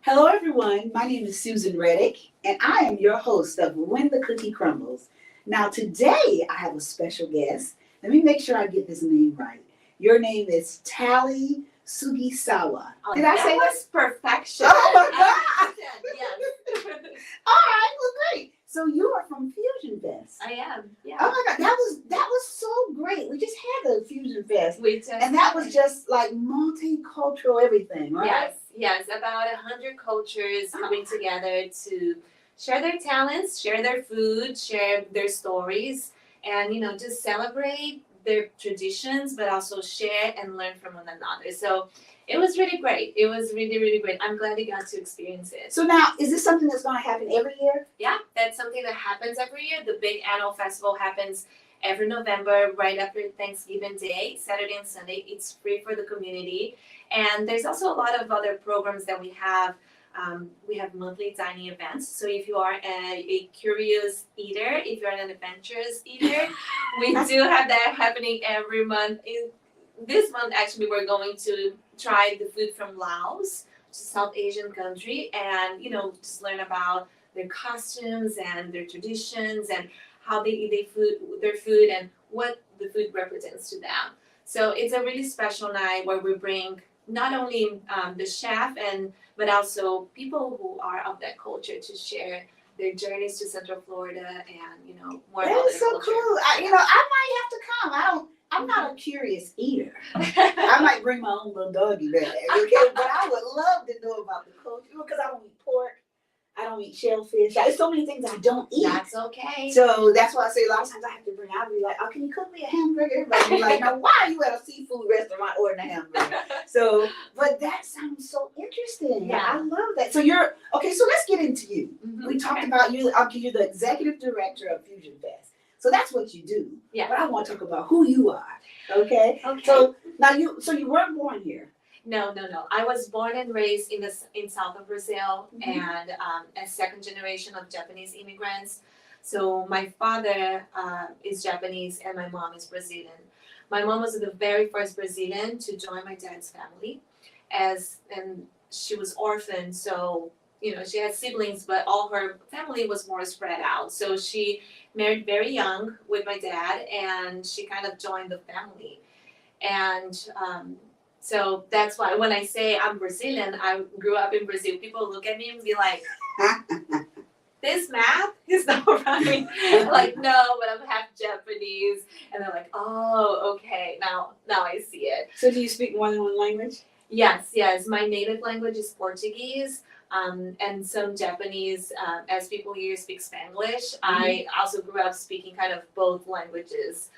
Hello, everyone. My name is Susan Reddick, and I am your host of When the Cookie Crumbles. Now, today I have a special guest. Let me make sure I get this name right. Your name is Thali Sugisawa. Did I say that? Perfection. Oh my God! Yes. All right, well, great. So you are from Fusion Fest. I am. Yeah. Oh my God, that was so great. We just had a Fusion Fest, We just and that was just like multicultural everything, right? Yes. About 100 cultures coming together to share their talents, share their food, share their stories, and just celebrate their traditions, but also share and learn from one another. So it was really great. It was really, really great. I'm glad you got to experience it. So now, is this something that's going to happen every year? Yeah, that's something that happens every year. The big annual festival happens every November, right after Thanksgiving Day, Saturday and Sunday. It's free for the community. And there's also a lot of other programs that we have. We have monthly dining events. So if you are a curious eater, if you're an adventurous eater, we do have that happening every month. This month, actually, we're going to try the food from Laos, which is a South Asian country, and just learn about their costumes and their traditions and how they eat their food and what the food represents to them. So it's a really special night where we bring not only the chef but also people who are of that culture to share their journeys to Central Florida and more about That is their so culture. cool. I might have to come. I'm not a curious eater. I might bring my own little doggy bag, okay? But I would love to know about the culture because I don't eat pork. I don't eat shellfish. There's so many things I don't eat. That's okay. So that's why I say a lot of times I have to bring. I'll be like, "Oh, can you cook me a hamburger?" Everybody be like, "No, why are you at a seafood restaurant ordering a hamburger?" So, but that sounds so interesting. Yeah. I love that. So you're okay. So let's get into you. Mhm. We talked about you. You're the executive director of Fusion Fest. So that's what you do. Yeah. But I want to talk about who you are. Okay. Okay. So now you weren't born here. No. I was born and raised in south of Brazil, Mhm. and a second generation of Japanese immigrants. So my father is Japanese and my mom is Brazilian. My mom was the very first Brazilian to join my dad's family, and she was orphaned. So she had siblings, but all her family was more spread out. So she married very young with my dad, and she kind of joined the family, and so that's why when I say I'm Brazilian, I grew up in Brazil, people look at me and be like, this math is not right. I'm like, no, but I'm half Japanese. And they're like, oh, okay, now I see it. So do you speak more than one language? Yes. My native language is Portuguese, and some Japanese, as people here speak Spanglish. I also grew up speaking kind of both languages.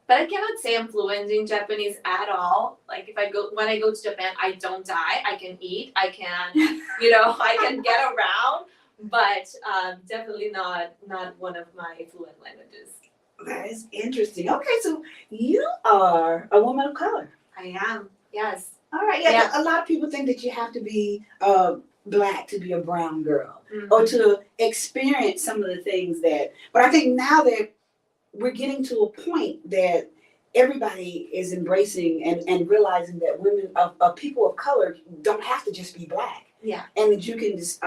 But I cannot say I'm fluent in Japanese at all. Like when I go to Japan, I don't die. I can eat. I can, I can get around, but definitely not one of my fluent languages. That is interesting. Okay, so you are a woman of color. I am. Yes. All right. Yeah. A lot of people think that you have to be black to be a brown girl, Mm-hmm. or to experience some of the things that. But I think now that we're getting to a point that everybody is embracing and realizing that women of people of color don't have to just be black. Yeah. And that you can just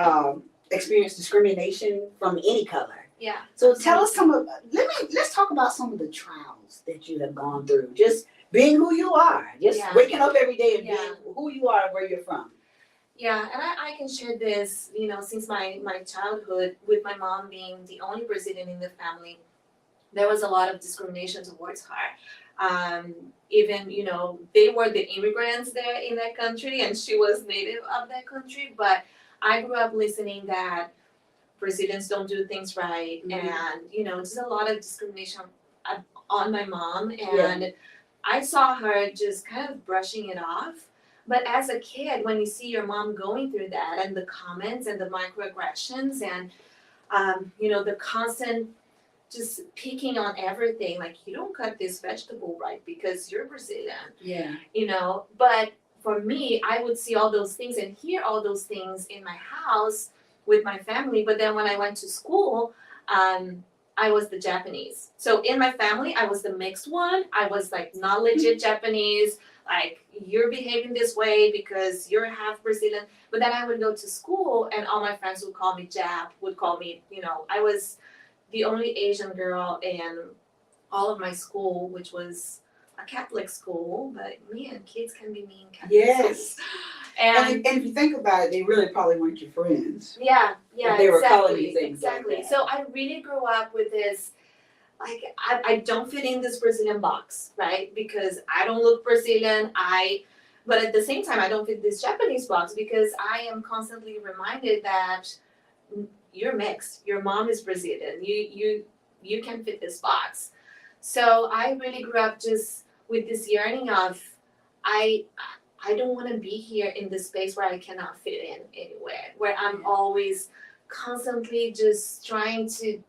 experience discrimination from any color. Yeah. So tell us let's talk about some of the trials that you have gone through. Just being who you are. Just waking up every day and being who you are and where you're from. Yeah, and I can share this, since my childhood, with my mom being the only Brazilian in the family. There was a lot of discrimination towards her. Even, they were the immigrants there in that country, and she was native of that country. But I grew up listening that Brazilians don't do things right, and just a lot of discrimination on my mom. And I saw her just kind of brushing it off. But as a kid, when you see your mom going through that, and the comments and the microaggressions, and the constant just picking on everything, like, you don't cut this vegetable right because you're Brazilian. Yeah. But for me, I would see all those things and hear all those things in my house with my family. But then when I went to school, I was the Japanese. So in my family, I was the mixed one. I was like not legit Japanese, like you're behaving this way because you're half Brazilian. But then I would go to school and all my friends would call me Jap, would call me, I was the only Asian girl in all of my school, which was a Catholic school, but man, kids can be mean Catholic Yes. schools. And if you think about it, they really probably weren't your friends. Yeah, If they were calling you things exactly. like that. So I really grew up with this, like I don't fit in this Brazilian box, right? Because I don't look Brazilian. But at the same time, I don't fit this Japanese box because I am constantly reminded that you're mixed. Your mom is Brazilian. You can fit this box. So I really grew up just with this yearning of I don't want to be here in this space where I cannot fit in anywhere, where I'm always constantly just trying to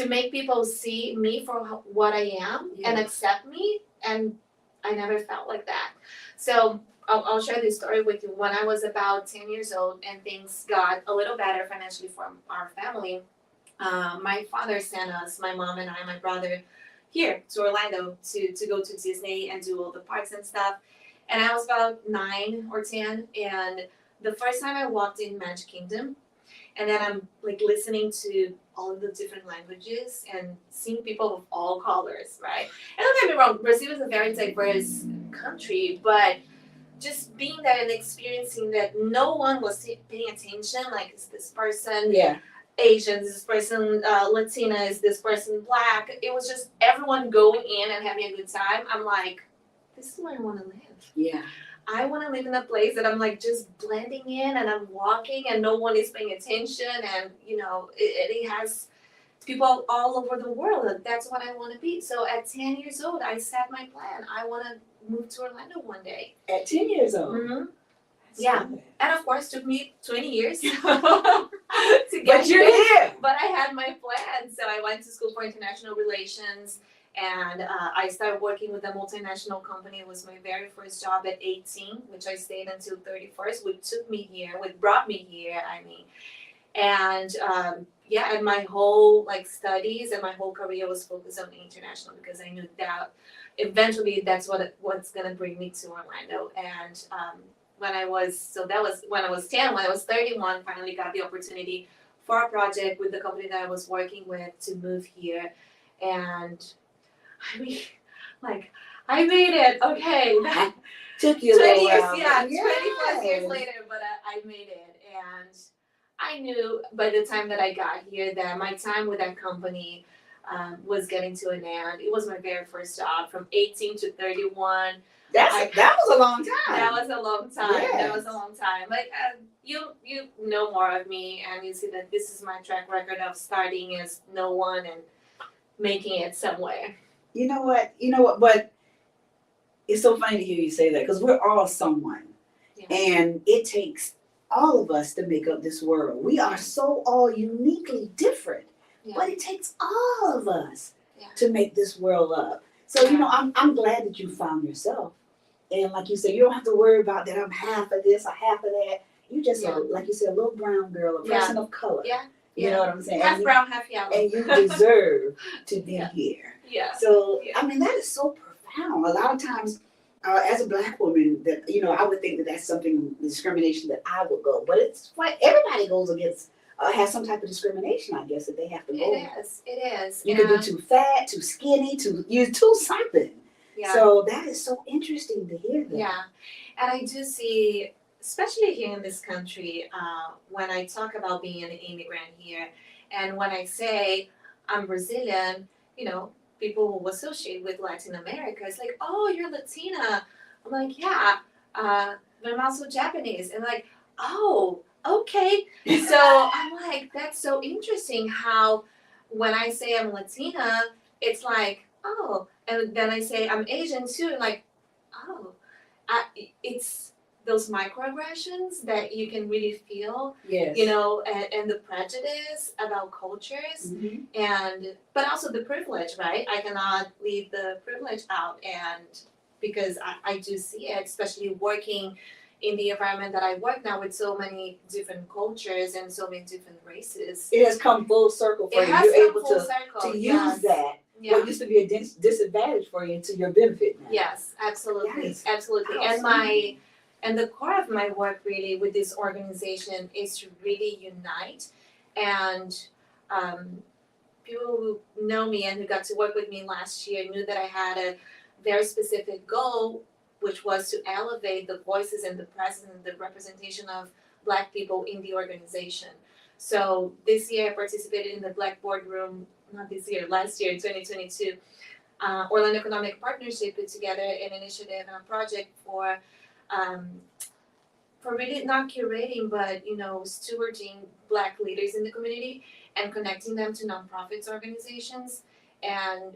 make people see me for what I am and accept me, and I never felt like that. So I'll share this story with you. When I was about 10 years old and things got a little better financially for our family, my father sent us, my mom and I, my brother, here to Orlando to go to Disney and do all the parks and stuff. And I was about 9 or 10, and the first time I walked in Magic Kingdom, and then I'm like listening to all of the different languages and seeing people of all colors, right? And don't get me wrong, Brazil is a very diverse country, but just being there and experiencing that no one was paying attention, like, is this person Asian, is this person Latina, is this person Black? It was just everyone going in and having a good time. I'm like, this is where I want to live. Yeah. I want to live in a place that I'm like just blending in and I'm walking and no one is paying attention, and it has people all over the world, and that's what I want to be. So at 10 years old, I set my plan. I want to move to Orlando one day. At 10 years old? Mm-hmm. Yeah. Good. And of course, took me 20 years to get But you're here. But I had my plan. So I went to school for international relations, and I started working with a multinational company. It was my very first job at 18, which I stayed until 31st, which brought me here, And and my whole studies and my whole career was focused on international because I knew that eventually that's what's gonna bring me to Orlando. And that was when I was 10. When I was 31, finally got the opportunity for a project with the company that I was working with to move here. And I made it. Okay, that took you 20 a years, while. 20 plus years later, but I made it. And I knew by the time that I got here that my time with that company was getting to an end. It was my very first job from 18 to 31. That was a long time. That was a long time. Yes. That was a long time. You know more of me, and you see that this is my track record of starting as no one and making it somewhere. You know what? But it's so funny to hear you say that because we're all someone. Yeah. And it takes all of us to make up this world. We are so all uniquely different, but it takes all of us to make this world up. So, I'm glad that you found yourself. And like you said, you don't have to worry about that I'm half of this or half of that. You just are, like you said, a little brown girl, a person of color. Yeah. You know what I'm saying? Half brown, half yellow. And you deserve to be here. Yeah. So, that is so profound. A lot of times, as a Black woman, that I would think that that's something, discrimination that I would go. But it's like everybody goes against, has some type of discrimination, I guess, that they have to go. It is. You could be too fat, too skinny, you're too something. Yeah. So that is so interesting to hear that. Yeah. And I do see, especially here in this country, when I talk about being an immigrant here, and when I say I'm Brazilian, people will associate with Latin America. It's like, oh, you're Latina. I'm like, yeah, but I'm also Japanese. And like, oh, okay. So I'm like, that's so interesting how when I say I'm Latina, it's like, oh, and then I say I'm Asian too, like, oh, it's those microaggressions that you can really feel, yes. And the prejudice about cultures, but also the privilege, right? I cannot leave the privilege out, and because I do see it, especially working in the environment that I work now with so many different cultures and so many different races. It has come full circle for you. You're able to use that Yeah. what used to be a disadvantage for you to your benefit now. Yes, absolutely, That is absolutely. outstanding. And the core of my work really with this organization is to really unite, and people who know me and who got to work with me last year knew that I had a very specific goal, which was to elevate the voices and the presence and the representation of Black people in the organization. So this year I participated in the Black Boardroom, not this year, last year, 2022. Orlando Economic Partnership put together an initiative and a project for really not curating, but stewarding Black leaders in the community and connecting them to nonprofits organizations. And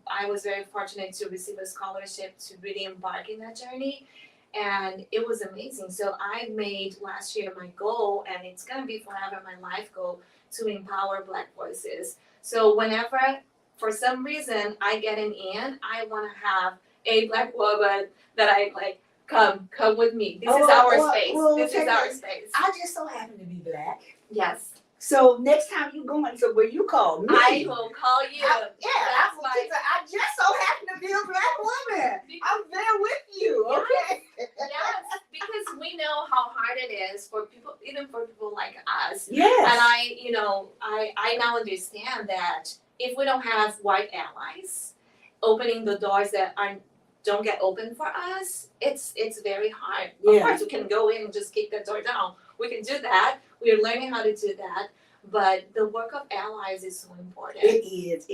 I was very fortunate to receive a scholarship to really embark in that journey, and it was amazing. So I made last year my goal, and it's gonna be forever my life goal, to empower Black voices. So whenever, for some reason, I get an in, I want to have a Black woman that I like. Come with me. This is our space. This is our space. I just so happen to be Black. Yes. So next time you going somewhere, you call me. I will call you. I just so happen to be a Black woman. I'm there with you. Okay. Yes, because we know how hard it is for people, even for people like us. Yes. And I now understand that if we don't have white allies opening the doors that don't get open for us, it's very hard. Yeah. Of course, we can go in and just kick the door down. We can do that. We're learning how to do that. But the work of allies is so important. It is.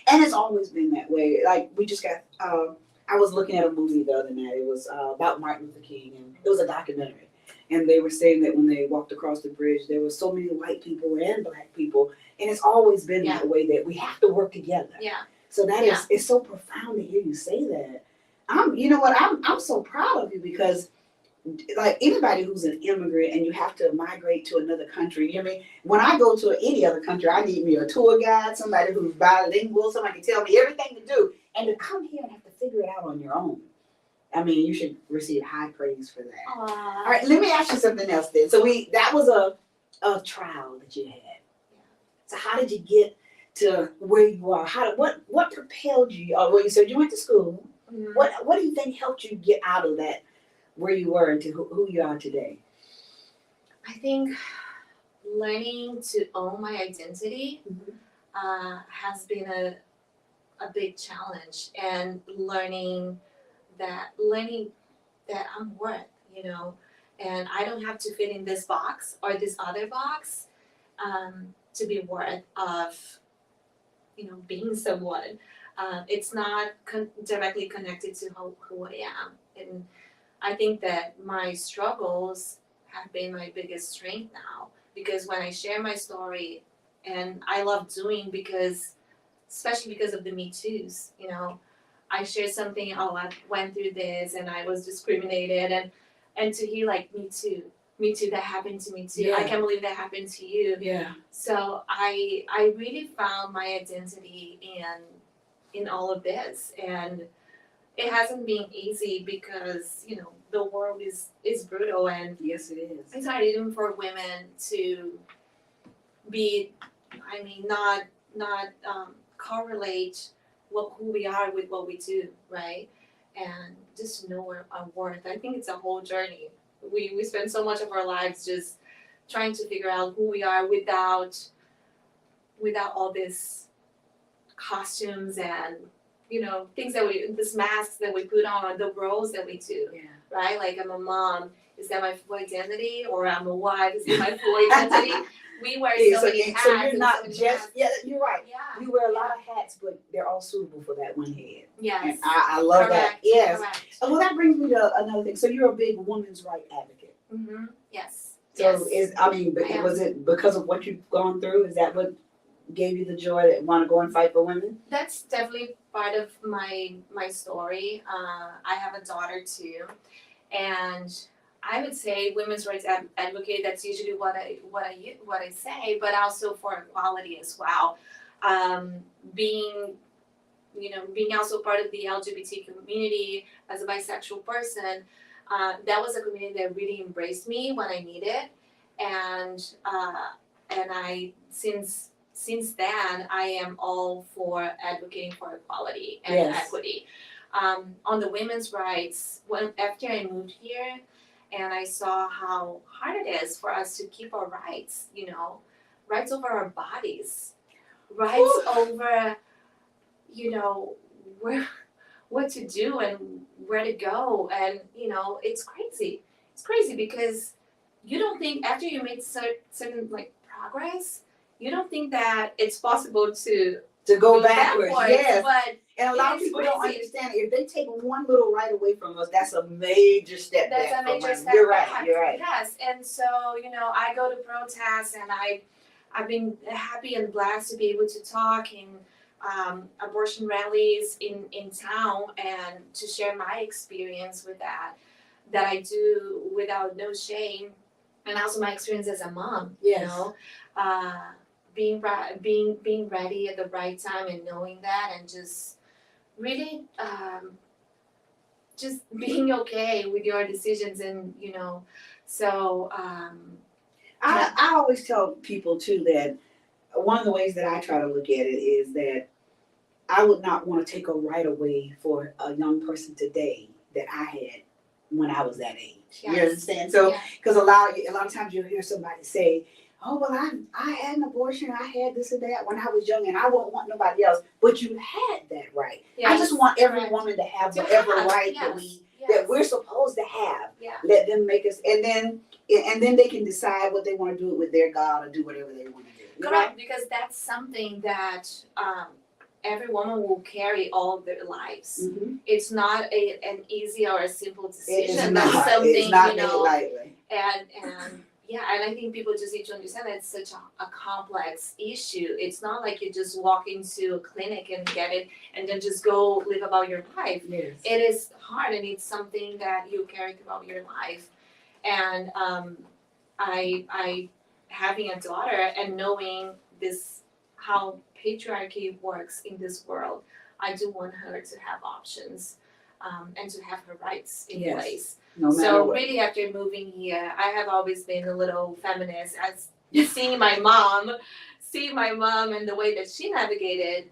And it's always been that way. Like, we just got, I was looking at a movie the other night. It was about Martin Luther King, and it was a documentary. And they were saying that when they walked across the bridge, there were so many white people and Black people. And it's always been that way, that we have to work together. Yeah. So that is, it's so profound to hear you say that. I'm so proud of you, because like anybody who's an immigrant and you have to migrate to another country, you know what I mean? When I go to any other country, I need me a tour guide, somebody who's bilingual, somebody can tell me everything to do. And to come here and have to figure it out on your own, I mean, you should receive high praise for that. All right, let me ask you something else then. So that was a trial that you had. So how did you get to where you are? What propelled you? Well, you said you went to school. Mm-hmm. What do you think helped you get out of that, where you were, into who you are today? I think learning to own my identity has been a big challenge, and learning that I'm worth, and I don't have to fit in this box or this other box to be worth of, being someone. It's not directly connected to who I am. And I think that my struggles have been my biggest strength now, because when I share my story, and I love doing, especially because of the Me Too's, I share something, I went through this and I was discriminated, and to hear like, me too, that happened to me too. Yeah. I can't believe that happened to you. Yeah. So I really found my identity in all of this, and it hasn't been easy, because the world is brutal, and yes, it is. It's hard even for women to be, not correlate who we are with what we do, right? And just know our worth. I think it's a whole journey. We spend so much of our lives just trying to figure out who we are without all this costumes and things this masks that we put on, the roles that we do, right? Like, I'm a mom, is that my full identity? Or I'm a wife, is that my full identity? We wear so many hats. So you're not just, you're right. Yeah. You wear a lot of hats, but they're all suitable for that one head. Yes. And I love that. Yes. Correct. Well, that brings me to another thing. So you're a big women's rights advocate. Mm-hmm. Yes. So was it because of what you've gone through? Is that what gave you the joy that want to go and fight for women? That's definitely part of my story. I have a daughter too, and I would say women's rights advocate. That's usually what I say, but also for equality as well. Being also part of the LGBT community as a bisexual person, that was a community that really embraced me when I needed, and I since since then, I am all for advocating for equality and Yes. equity. On the women's rights, after I moved here, and I saw how hard it is for us to keep our rights, rights over our bodies, rights over, where, what to do and where to go, and it's crazy. It's crazy because you don't think after you make certain like progress, you don't think that it's possible to go backwards. Yes. but And a lot of it's people don't crazy. understand it. If they take one little right away from us, that's a major That's back. a major step You're back. right. You're right. Yes, and so I go to protests, and I've been happy and blessed to be able to talk in abortion rallies in town and to share my experience with that I do without no shame, and also my experience as a mom. Yes. Being ready at the right time and knowing that, and just really just being okay with your decisions, and so I always tell people too that one of the ways that I try to look at it is that I would not want to take a right away for a young person today that I had when I was that age. Yes. You understand? So, Yeah. because a lot of times you'll hear somebody say, "Oh, well, I had an abortion. I had this and that when I was young, and I won't want nobody else." But you had that right. Yes. I just want every Correct. woman to have To whatever have, right yes. that we're supposed to have. Yeah. Let them make us, and then they can decide what they want to do with their God, or do whatever they want to do. You Correct, know? because that's something that every woman will carry all of their lives. Mm-hmm. It's not an easy or a simple It is decision. not. That's something It's not made lightly. and and I think people just need to understand that it's such a complex issue. It's not like you just walk into a clinic and get it and then just go live about your life. Yes. It is hard, and it's something that you carry throughout your life. And I having a daughter and knowing this, how patriarchy works in this world, I do want her to have options, and to have her rights in Yes. place. No matter So what. really, after moving here, I have always been a little feminist. As seeing my mom and the way that she navigated,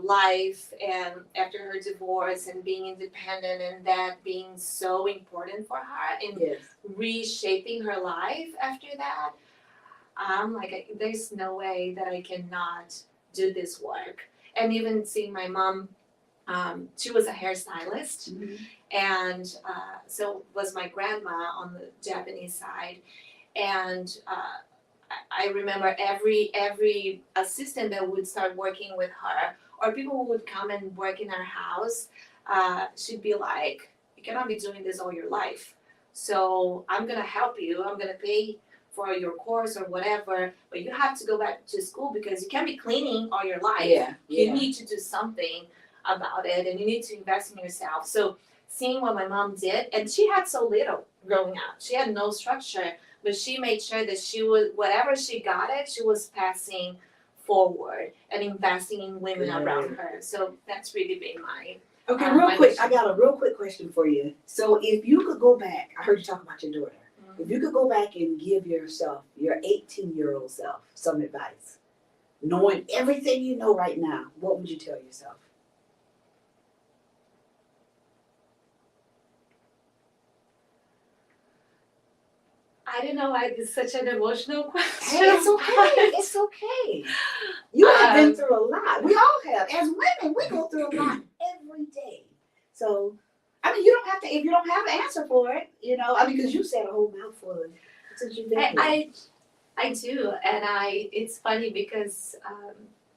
life, and after her divorce and being independent, and that being so important for her in Yes. reshaping her life after that. I'm like, there's no way that I cannot do this work. And even seeing my mom, she was a hairstylist, Mm-hmm. and so was my grandma on the Japanese side. And I remember every assistant that would start working with her, or people who would come and work in our house, she'd be like, "You cannot be doing this all your life. So I'm gonna help you. I'm gonna pay for your course or whatever, but you have to go back to school because you can't be cleaning all your life. Yeah. You need to do something about it, and you need to invest in yourself." So seeing what my mom did, and she had so little growing up, she had no structure, but she made sure that she was, whatever she got it, she was passing forward and investing in women around her. So that's really been my Okay, my real quick. mission. I got a real quick question for you. So, if you could go back, I heard you talk about your daughter. If you could go back and give yourself, your 18-year-old self, some advice, knowing everything you know right now, what would you tell yourself? I don't know why it's such an emotional question. Hey, it's okay. It's okay. You have been through a lot. We all have. As women, we go through a lot every day. So, I mean, you don't have to, if you don't have an answer for it, because you said a whole mouthful since you've been here. I do, and it's funny because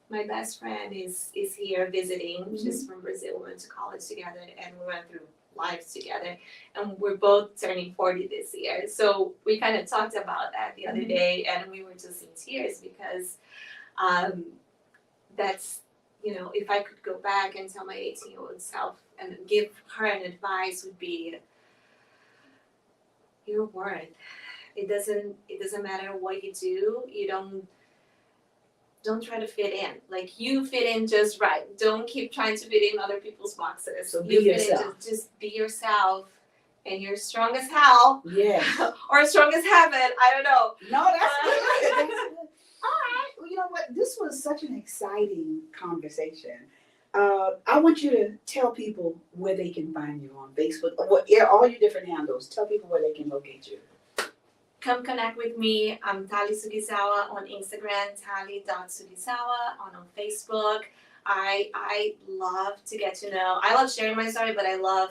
my best friend is here visiting. Mm-hmm. She's from Brazil. We went to college together, and we went through lives together, and we're both turning 40 this year. So we kind of talked about that the other day, and we were just in tears because that's, if I could go back and tell my 18-year-old self and give her an advice, would be, your worth. It doesn't matter what you do. You don't try to fit in. Like, you fit in just right. Don't keep trying to fit in other people's boxes. So be you fit yourself. in, just be yourself, and you're strong as hell. Yeah. Or strong as heaven. I don't know. No, that's good. That's good. All right. Well, you know what? This was such an exciting conversation. I want you to tell people where they can find you on Facebook, all your different handles. Tell people where they can locate you. Come connect with me. I'm Thali Sugisawa on Instagram, Thali.Sugisawa on Facebook. I love to get to know. I love sharing my story, but I love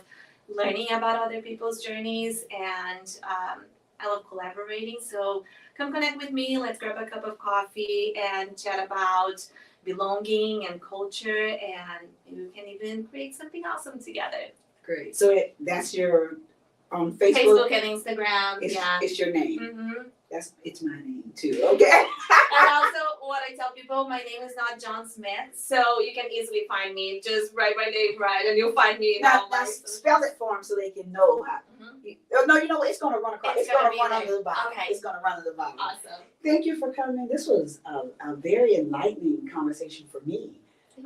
learning about other people's journeys, and I love collaborating. So come connect with me. Let's grab a cup of coffee and chat about belonging and culture, and maybe we can even create something awesome together. Great. So that's your on Facebook. Facebook and Instagram. It's your name. Mm-hmm. It's my name too. Okay. And also, what I tell people, my name is not John Smith, so you can easily find me. Just write my name right, and you'll find me. Now spell it for them so they can know. No, you know what? It's going to run across. It's going to run under the bottom. Okay. It's going to run under the bottom. Awesome. Thank you for coming. This was a very enlightening conversation for me.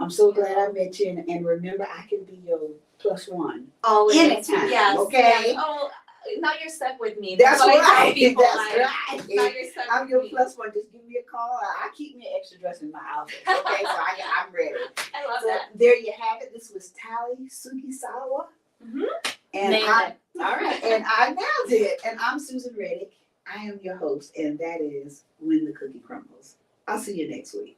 I'm so glad I met you, and remember, I can be your +1. Always. Anytime. Yes. Okay. Yes. Oh, now you're stuck with me. That's what I tell right. people. That's like, right. Now you're stuck I'm with your me. +1. Just give me a call. I keep me extra dressed in my outfit. Okay, so I'm ready. I love So that. there you have it. This was Thali Sugisawa. Mm-hmm. And Nailed all right, and I nailed it. And I'm Susan Reddick. I am your host, and that is When the Cookie Crumbles. I'll see you next week.